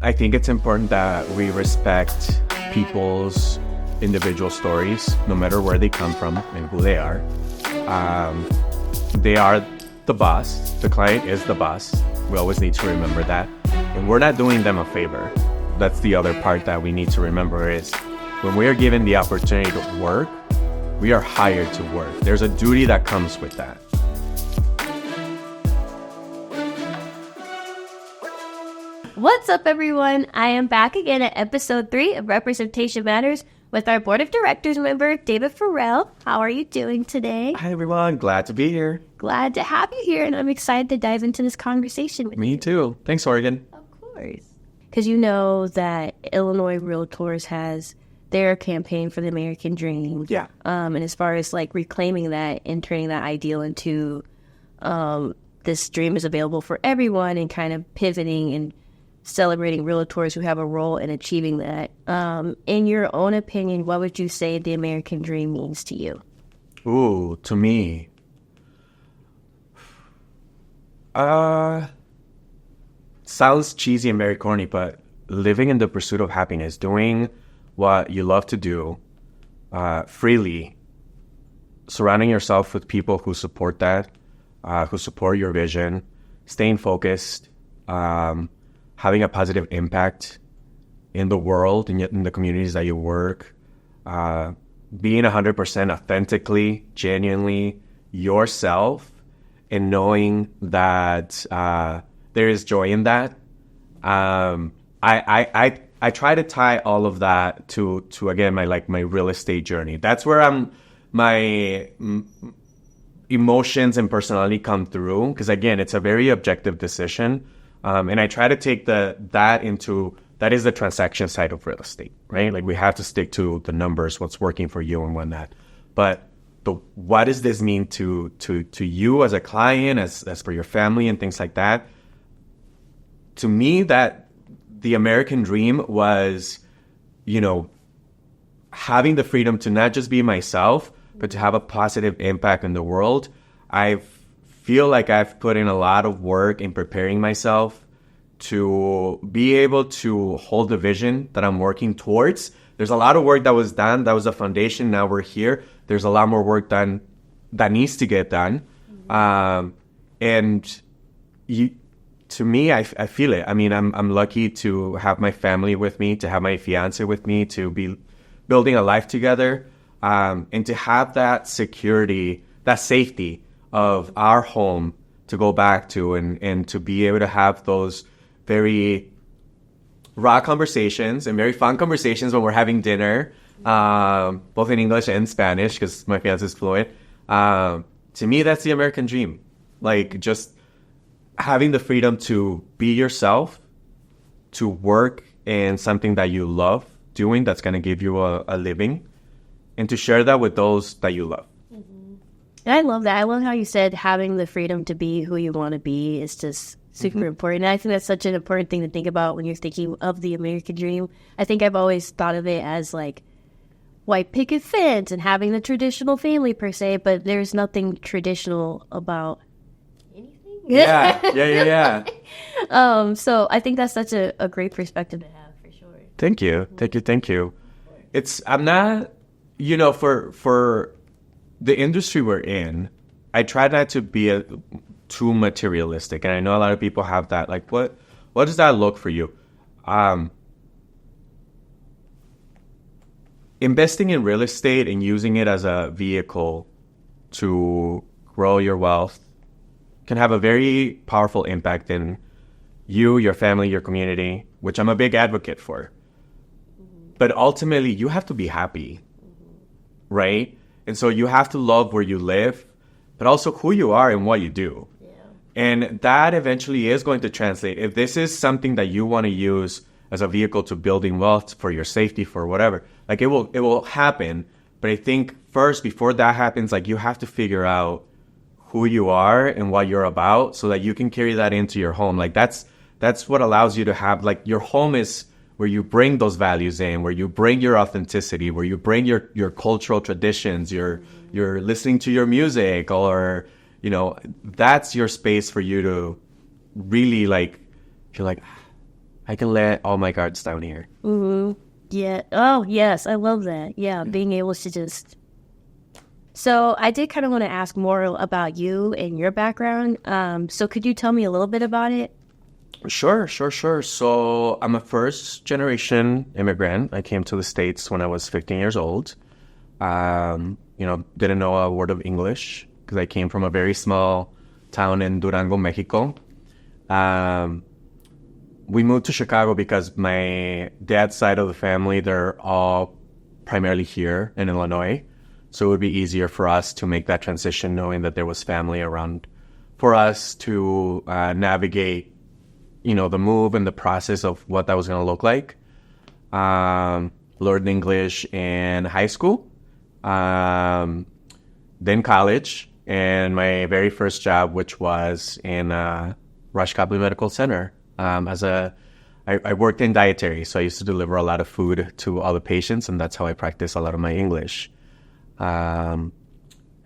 I think it's important that we respect people's individual stories, no matter where they come from and who they are. They are the boss. The client is the boss. We always need to remember that. And we're not doing them a favor. That's the other part that we need to remember is when we are given the opportunity to work, we are hired to work. There's a duty that comes with that. What's up, everyone? I am back again at episode 3 of Representation Matters with our board of directors member, David Farrell. How are you doing today? Hi, everyone. Glad to be here. Glad to have you here, and I'm excited to dive into this conversation with you. Me too. Thanks, Oregon. Of course. Because you know that Illinois Realtors has their campaign for the American Dream. Yeah. And as far as like reclaiming that and turning that ideal into this dream is available for everyone and kind of pivoting and celebrating realtors who have a role in achieving that. In your own opinion, what would you say the American dream means to you? Ooh, to me. Sounds cheesy and very corny, but living in the pursuit of happiness, doing what you love to do freely, surrounding yourself with people who support that, who support your vision, staying focused, having a positive impact in the world and in the communities that you work, being 100% authentically, genuinely yourself, and knowing that there is joy in that. I try to tie all of that to again my real estate journey. That's where my emotions and personality come through, because again, it's a very objective decision. And I try to take that is the transaction side of real estate, right? Like we have to stick to the numbers, what's working for you and whatnot. But what does this mean to you as a client, as for your family and things like that? To me, that the American dream was, having the freedom to not just be myself, but to have a positive impact in the world. I feel like I've put in a lot of work in preparing myself to be able to hold the vision that I'm working towards. There's a lot of work that was done. That was a foundation. Now we're here. There's a lot more work done that needs to get done. To me, I feel it. I mean, I'm lucky to have my family with me, to have my fiance with me, to be building a life together, and to have that security, that safety of our home to go back to, and to be able to have those very raw conversations and very fun conversations when we're having dinner, both in English and Spanish, because my fiance is fluent. To me, that's the American dream. Like just having the freedom to be yourself, to work in something that you love doing, that's going to give you a living, and to share that with those that you love. And I love that. I love how you said having the freedom to be who you want to be is just super important. And I think that's such an important thing to think about when you're thinking of the American dream. I think I've always thought of it as like white picket fence and having the traditional family per se, but there's nothing traditional about anything. Yeah. So I think that's such a great perspective to have, for sure. Thank you. I'm not, for the industry we're in, I try not to be too materialistic. And I know a lot of people have that. Like, what does that look for you? Investing in real estate and using it as a vehicle to grow your wealth can have a very powerful impact in you, your family, your community, which I'm a big advocate for. But ultimately, you have to be happy, right? And so you have to love where you live, but also who you are and what you do. Yeah. And that eventually is going to translate. If this is something that you want to use as a vehicle to building wealth for your safety, for whatever, like it will happen. But I think first, before that happens, like you have to figure out who you are and what you're about so that you can carry that into your home. Like that's what allows you to have, like, your home is where you bring those values in, where you bring your authenticity, where you bring your cultural traditions, you're listening to your music, or, that's your space for you to really, like, feel like, I can let all my guards down here. Mm-hmm. Yeah. Oh, yes. I love that. Yeah. Being able to just. So I did kind of want to ask more about you and your background. So could you tell me a little bit about it? Sure. So I'm a first generation immigrant. I came to the States when I was 15 years old. Didn't know a word of English because I came from a very small town in Durango, Mexico. We moved to Chicago because my dad's side of the family, they're all primarily here in Illinois. So it would be easier for us to make that transition knowing that there was family around for us to navigate, the move and the process of what that was going to look like. Learned English in high school, then college, and my very first job, which was in Rush Copley Medical Center. I worked in dietary, so I used to deliver a lot of food to all the patients, and that's how I practiced a lot of my English. And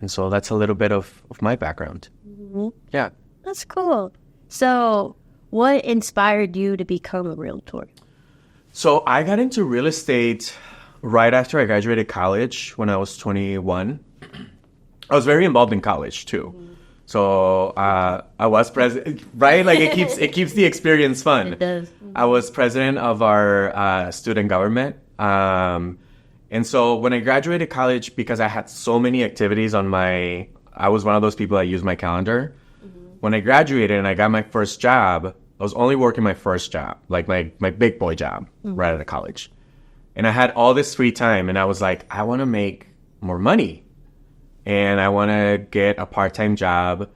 so that's a little bit of my background. Mm-hmm. Yeah. That's cool. So what inspired you to become a realtor? So I got into real estate right after I graduated college when I was 21. I was very involved in college too. Mm-hmm. So I was president, right? Like it keeps the experience fun. It does. Mm-hmm. I was president of our student government. And so when I graduated college, because I had so many activities I was one of those people that used my calendar. Mm-hmm. When I graduated and I got my first job, I was only working my first job, like my big boy job, right out of college. And I had all this free time and I was like, I want to make more money. And I want to get a part-time job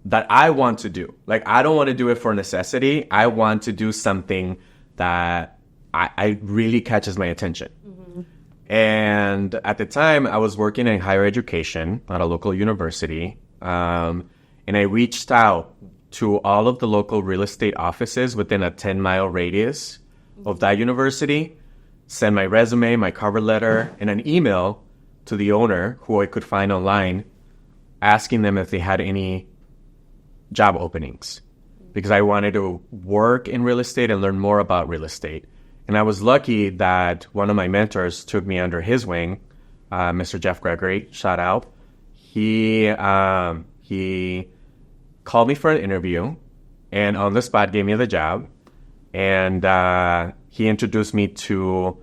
that I want to do. Like, I don't want to do it for necessity. I want to do something that I really catches my attention. Mm-hmm. And at the time, I was working in higher education at a local university. And I reached out to all of the local real estate offices within a 10-mile radius of that university, sent my resume, my cover letter, and an email to the owner, who I could find online, asking them if they had any job openings, because I wanted to work in real estate and learn more about real estate. And I was lucky that one of my mentors took me under his wing, Mr. Jeff Gregory, shout out. He called me for an interview and on the spot gave me the job. And he introduced me to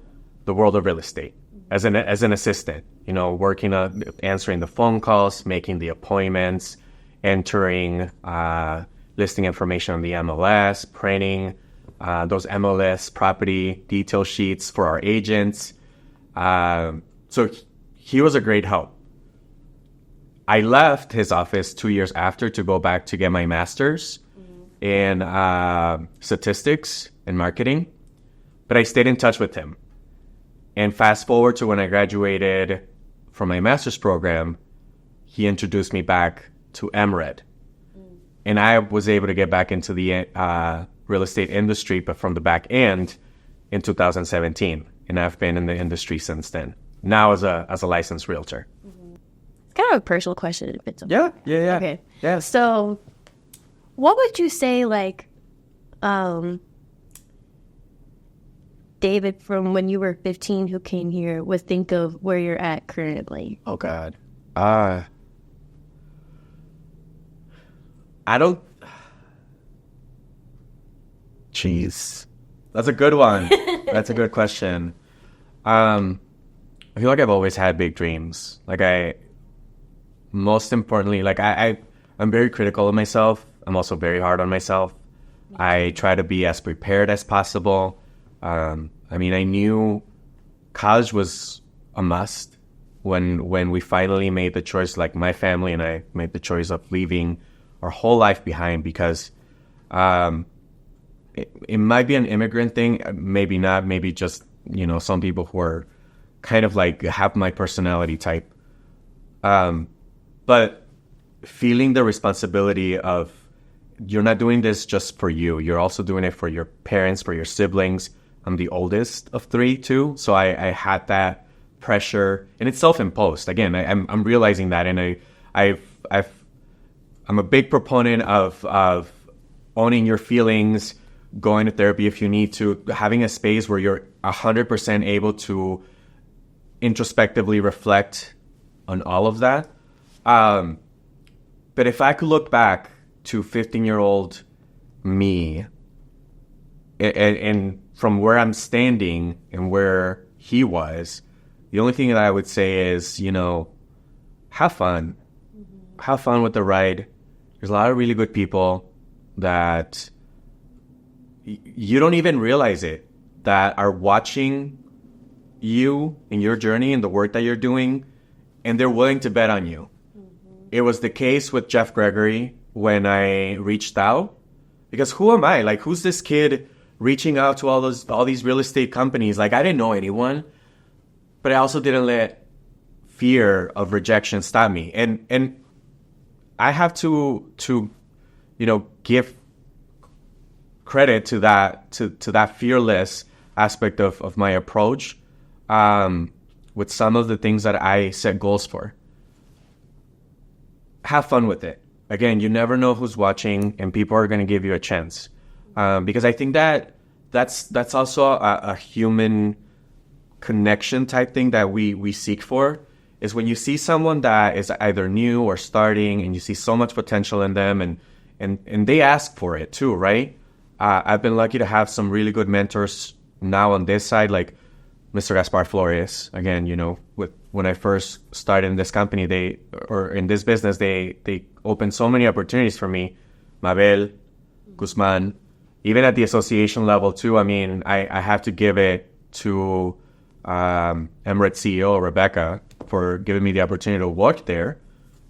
the world of real estate as an assistant, working answering the phone calls, making the appointments, entering listing information on the MLS, printing those MLS property detail sheets for our agents. So he was a great help. I left his office 2 years after to go back to get my master's in statistics and marketing, but I stayed in touch with him. And fast forward to when I graduated from my master's program, he introduced me back to MRED. And I was able to get back into the real estate industry, but from the back end in 2017. And I've been in the industry since then, now as a licensed realtor. It's kind of a personal question. If it's okay. Yeah. Okay. Yeah. So what would you say, David, from when you were 15 who came here, would think of where you're at currently? Oh, God. I don't... Jeez. That's a good one. That's a good question. I feel like I've always had big dreams. Most importantly, I'm very critical of myself. I'm also very hard on myself. I try to be as prepared as possible. I knew college was a must when we finally made the choice, like my family and I made the choice of leaving our whole life behind, because it might be an immigrant thing, maybe not, maybe just, some people who are kind of have my personality type. But feeling the responsibility of, you're not doing this just for you. You're also doing it for your parents, for your siblings. I'm the oldest of three too, so I had that pressure, and it's self-imposed. Again, I'm realizing that, and I'm a big proponent of owning your feelings, going to therapy if you need to, having a space where you're 100% able to introspectively reflect on all of that. But if I could look back to 15-year-old me, and from where I'm standing and where he was, the only thing that I would say is, have fun. Have fun with the ride. There's a lot of really good people that you don't even realize it, that are watching you in your journey and the work that you're doing, and they're willing to bet on you. It was the case with Jeff Gregory when I reached out, because who am I? Like, who's this kid reaching out to all these real estate companies? Like, I didn't know anyone, but I also didn't let fear of rejection stop me. And I have to give credit to that fearless aspect of my approach, with some of the things that I set goals for. Have fun with it. Again, you never know who's watching, and people are going to give you a chance. Because I think that's also a human connection type thing that we seek for, is when you see someone that is either new or starting and you see so much potential in them, and they ask for it too, right? I've been lucky to have some really good mentors now on this side, like Mr. Gaspar Flores. Again, when I first started in this company, in this business, they opened so many opportunities for me. Mabel, Guzman, even at the association level too. I mean, I have to give it to Emirates CEO Rebecca for giving me the opportunity to work there.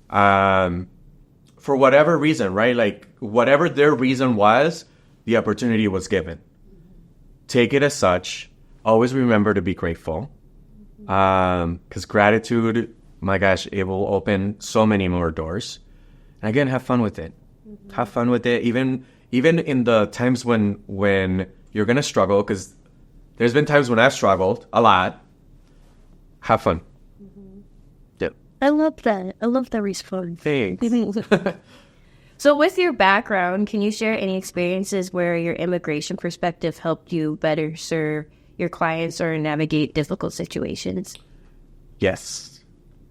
For whatever reason, right? Like, whatever their reason was, the opportunity was given. Take it as such. Always remember to be grateful. Because gratitude, my gosh, it will open so many more doors. And again, have fun with it. Have fun with it. Even in the times when you're going to struggle, because there's been times when I've struggled a lot. Have fun. Yep. I love that. I love that response. Thanks. So with your background, can you share any experiences where your immigration perspective helped you better serve your clients or navigate difficult situations? Yes.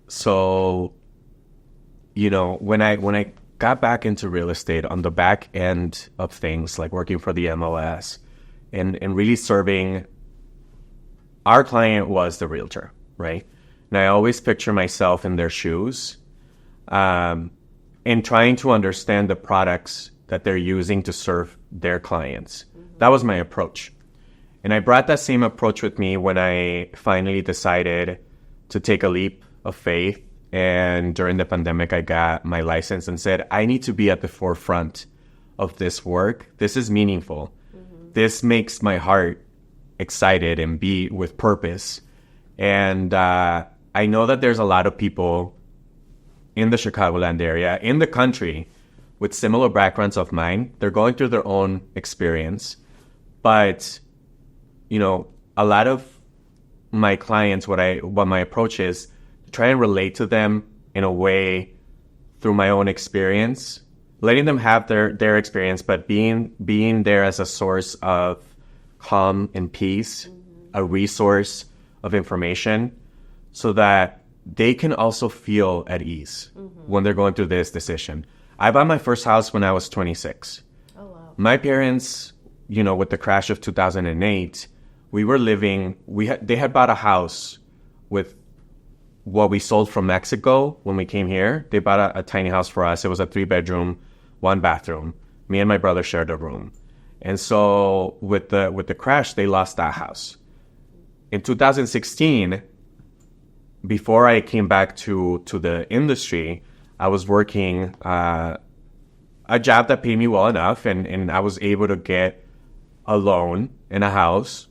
So, when I got back into real estate on the back end of things, like working for the MLS and really serving, our client was the realtor, right? And I always picture myself in their shoes, and trying to understand the products that they're using to serve their clients. That was my approach. And I brought that same approach with me when I finally decided to take a leap of faith. And during the pandemic, I got my license and said, I need to be at the forefront of this work. This is meaningful. This makes my heart excited and be with purpose. And I know that there's a lot of people in the Chicagoland area, in the country, with similar backgrounds of mine. They're going through their own experience. But, a lot of my clients, what my approach is, to try and relate to them in a way through my own experience, letting them have their experience, but being there as a source of calm and peace, a resource of information, so that they can also feel at ease when they're going through this decision. I bought my first house when I was 26. Oh, wow. My parents, with the crash of 2008, they had bought a house with what we sold from Mexico when we came here. They bought a tiny house for us. It was a 3-bedroom, 1 bathroom. Me and my brother shared a room. And so with the crash, they lost that house. In 2016, before I came back to the industry, I was working a job that paid me well enough, and I was able to get a loan in a house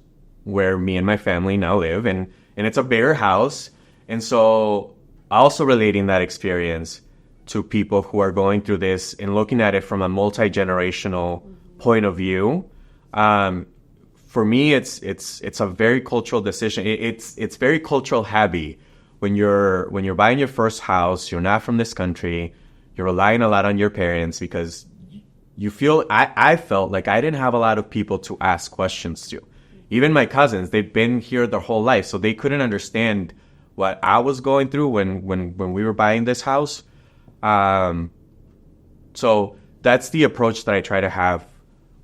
where me and my family now live, and it's a bigger house. And so also relating that experience to people who are going through this and looking at it from a multi-generational point of view. For me, it's a very cultural decision. It's very cultural heavy. When you're buying your first house, you're not from this country, you're relying a lot on your parents because I felt like I didn't have a lot of people to ask questions to. Even my cousins, they've been here their whole life, so they couldn't understand what I was going through when we were buying this house. So that's the approach that I try to have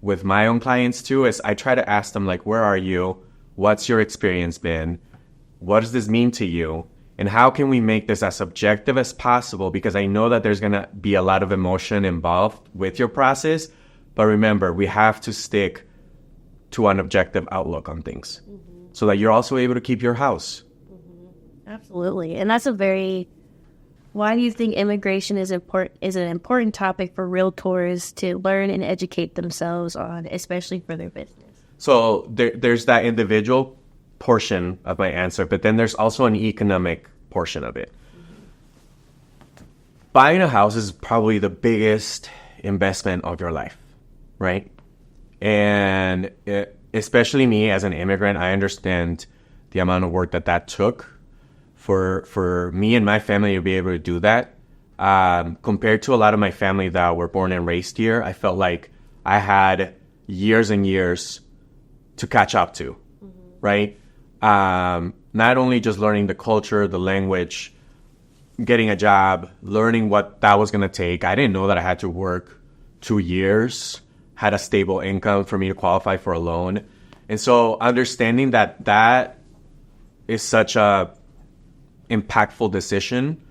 with my own clients too, is I try to ask them, like, where are you? What's your experience been? What does this mean to you? And how can we make this as objective as possible? Because I know that there's going to be a lot of emotion involved with your process. But remember, we have to stick to an objective outlook on things so that you're also able to keep your house. Absolutely. And that's why do you think immigration is an important topic for realtors to learn and educate themselves on, especially for their business? So there's that individual portion of my answer, but then there's also an economic portion of it. Buying a house is probably the biggest investment of your life, right? And especially me as an immigrant, I understand the amount of work that took for me and my family to be able to do that. Compared to a lot of my family that were born and raised here, I felt like I had years and years to catch up to, right? Not only just learning the culture, the language, getting a job, learning what that was going to take. I didn't know that I had to work 2 years, had a stable income for me to qualify for a loan. And so understanding that is such a impactful decision,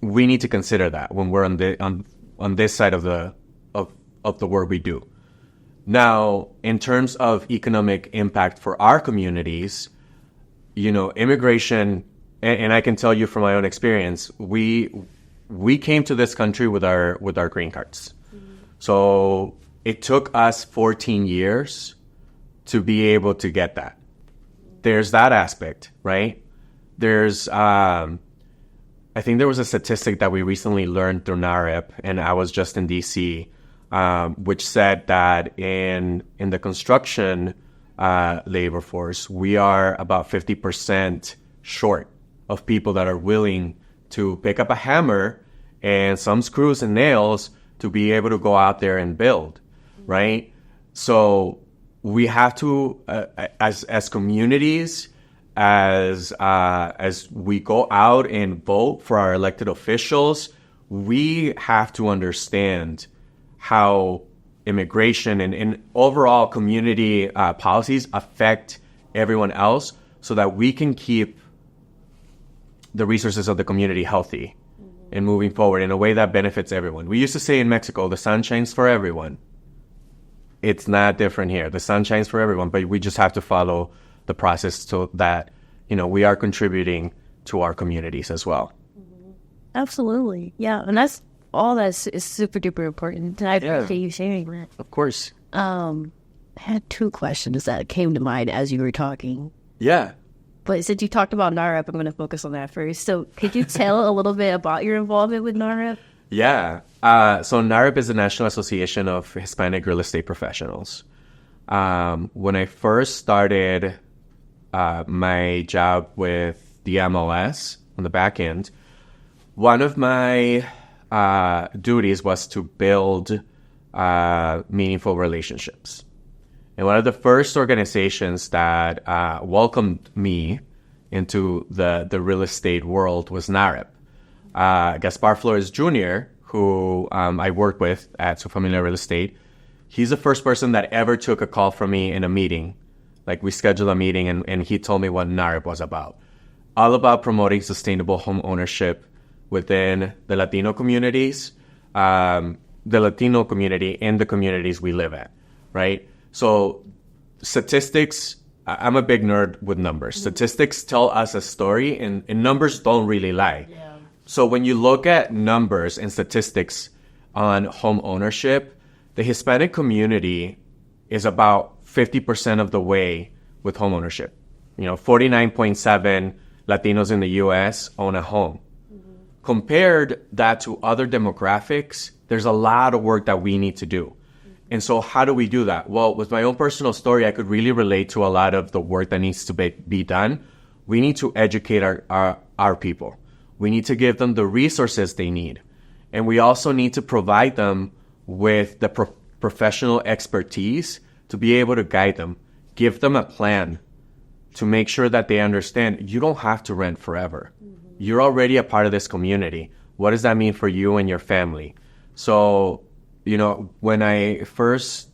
we need to consider that when we're on this side of the work we do. Now, in terms of economic impact for our communities, immigration, and I can tell you from my own experience, we came to this country with our green cards. So it took us 14 years to be able to get that. There's that aspect, right? There's, I think there was a statistic that we recently learned through NAREP, and I was just in DC, which said that in the construction labor force, we are about 50% short of people that are willing to pick up a hammer and some screws and nails to be able to go out there and build, right? So we have to, as communities, as we go out and vote for our elected officials, we have to understand how immigration and overall community policies affect everyone else so that we can keep the resources of the community healthy and moving forward in a way that benefits everyone. We used to say in Mexico, the sun shines for everyone. It's not different here. The sun shines for everyone, but we just have to follow the process so that, we are contributing to our communities as well. Absolutely. Yeah. And that's super duper important. I appreciate you sharing that. Of course. I had 2 questions that came to mind as you were talking. Yeah. But since you talked about NAREP, I'm going to focus on that first. So could you tell a little bit about your involvement with NAREP? Yeah. So NAREP is the National Association of Hispanic Real Estate Professionals. When I first started my job with the MLS on the back end, one of my duties was to build meaningful relationships. And one of the first organizations that welcomed me into the real estate world was NAREP. Gaspar Flores Jr., who I work with at Su Familia Real Estate, he's the first person that ever took a call from me in a meeting. Like, we scheduled a meeting and he told me what NAREP was about. All about promoting sustainable home ownership within the Latino communities, the Latino community and the communities we live at, right? So statistics, I'm a big nerd with numbers. Statistics tell us a story and numbers don't really lie. Yeah. So when you look at numbers and statistics on home ownership, the Hispanic community is about 50% of the way with home ownership. 49.7 Latinos in the U.S. own a home. Compared that to other demographics, there's a lot of work that we need to do. And so how do we do that? Well, with my own personal story, I could really relate to a lot of the work that needs to be done. We need to educate our people. We need to give them the resources they need. And we also need to provide them with the professional expertise to be able to guide them, give them a plan to make sure that they understand you don't have to rent forever. You're already a part of this community. What does that mean for you and your family? So, when I first...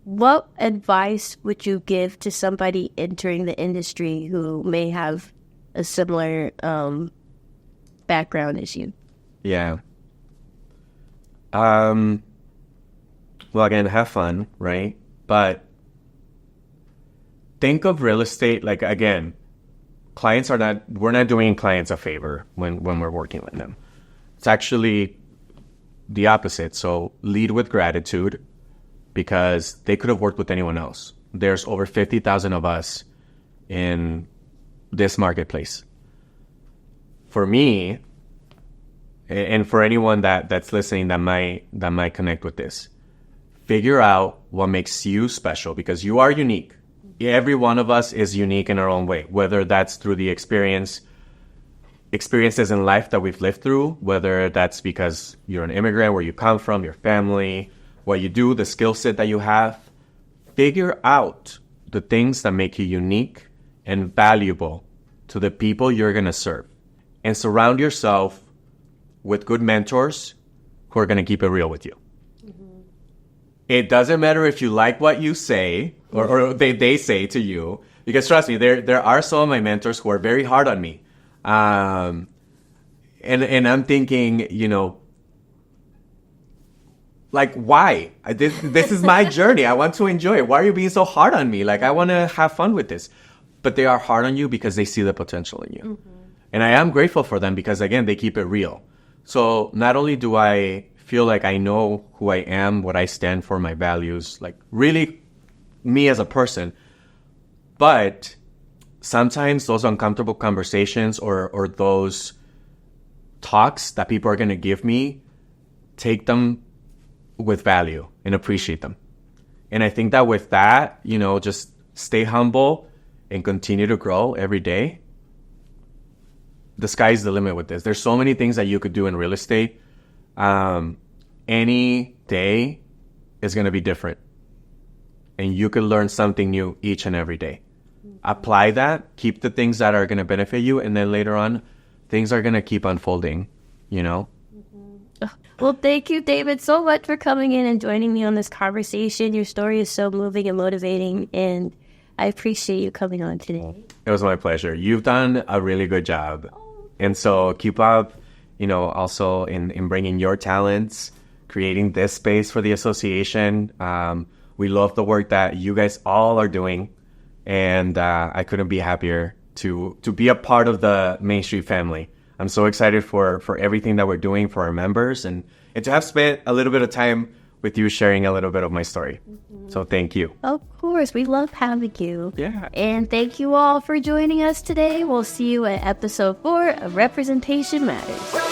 What advice would you give to somebody entering the industry who may have a similar background as you? Yeah. Well, again, have fun, right? But think of real estate like, again, we're not doing clients a favor when we're working with them. It's actually the opposite. So lead with gratitude, because they could have worked with anyone else. There's over 50,000 of us in this marketplace. For me, and for anyone that's listening that might connect with this, figure out what makes you special, because you are unique. Every one of us is unique in our own way, whether that's through the experiences in life that we've lived through, whether that's because you're an immigrant, where you come from, your family, what you do, the skill set that you have. Figure out the things that make you unique and valuable to the people you're going to serve. And surround yourself with good mentors who are going to keep it real with you. Mm-hmm. It doesn't matter if you like what you say or they say to you, because trust me, there are some of my mentors who are very hard on me. And I'm thinking, like, why? This is my journey. I want to enjoy it. Why are you being so hard on me? Like, I want to have fun with this. But they are hard on you because they see the potential in you. Mm-hmm. And I am grateful for them because, again, they keep it real. So not only do I feel like I know who I am, what I stand for, my values, like really me as a person, but sometimes those uncomfortable conversations or those talks that people are going to give me, take them with value and appreciate them. And I think that with that, just stay humble and continue to grow every day. The sky's the limit with this. There's so many things that you could do in real estate. Any day is going to be different. And you could learn something new each and every day. Apply that, keep the things that are going to benefit you, and then later on, things are going to keep unfolding, Well, thank you, David, so much for coming in and joining me on this conversation. Your story is so moving and motivating, and I appreciate you coming on today. It was my pleasure. You've done a really good job. And so keep up, also in bringing your talents, creating this space for the association. We love the work that you guys all are doing. And I couldn't be happier to be a part of the Mainstreet family. I'm so excited for everything that we're doing for our members and to have spent a little bit of time with you sharing a little bit of my story. Mm-hmm. So thank you. Of course. We love having you. Yeah. And thank you all for joining us today. We'll see you at episode 4 of Representation Matters.